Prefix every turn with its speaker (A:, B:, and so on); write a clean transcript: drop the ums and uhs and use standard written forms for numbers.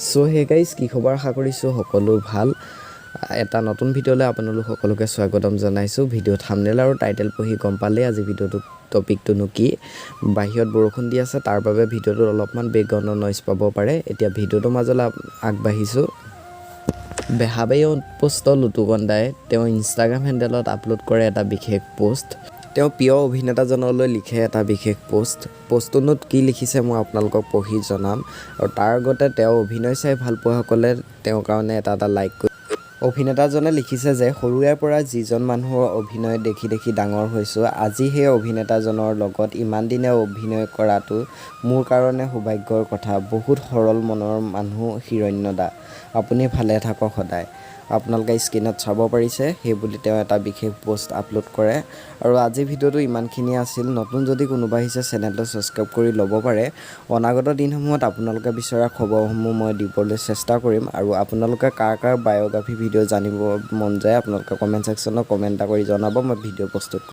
A: so hey guys কি খবৰ আশা কৰিছোঁ সকলো ভাল এটা নতুন ভিডিঅ'লৈ আপোনালোক সকলোকে স্বাগতম জনাইছোঁ ভিডিঅ' থাম্বনেল আৰু টাইটেল পঢ়ি গম পালে আজি ভিডিঅ'টো টপিকটো কি বাহিৰত বৰষুণ দি আছে তাৰ বাবে ভিডিঅ'টো অলপমান বেকগ্ৰাউণ্ডৰ নইজ পাব পাৰে এতিয়া ভিডিঅ'টোৰ মাজলৈ আগবাঢ়িছোঁ বেহাবাই পোষ্ট লুটুকন্দাই তেওঁ ইনষ্টাগ্ৰাম হেণ্ডেলত আপলোড কৰে এটা বিশেষ পোষ্ট তেওঁ প্ৰিয় অভিনেতাজনলৈ লিখে এটা বিশেষ পোষ্টটোত কি লিখিছে মই আপোনালোকক পঢ়ি জনাম আৰু তাৰ আগতে তেওঁ অভিনয় চাই ভাল পোৱাসকলে তেওঁৰ কাৰণে এটা লাইক কৰি অভিনেতাজনে লিখিছে যে সৰুৰে পৰা যিজন মানুহৰ অভিনয় দেখি ডাঙৰ হৈছোঁ আজি সেই অভিনেতাজনৰ লগত ইমান দিনে অভিনয় কৰাটো মোৰ কাৰণে সৌভাগ্যৰ কথা বহুত সৰল মনৰ মানুহ হিৰণ্যদা আপুনি ভালে থাকক সদায় আপোনালোকে স্ক্ৰীনত চাব পাৰিছে সেই বুলি তেওঁ এটা বিশেষ পোষ্ট আপলোড কৰে আৰু আজি ভিডিঅ'টো ইমানখিনি আছিল নতুন যদি কোনোবা আহিছে চেনেলটো সাবস্ক্ৰাইব কৰি ল'ব পাৰে অনাগত দিনসমূহত আপোনালোকে বিচৰা খবৰসমূহ মই দিবলৈ চেষ্টা কৰিম আৰু আপোনালোকে কাৰ বায়োগ্ৰাফি ভিডিঅ' জানিব মন যায় আপোনালোকে কমেণ্ট সেকশ্যনত কমেণ্ট কৰি জনাব মই ভিডিঅ' প্ৰস্তুত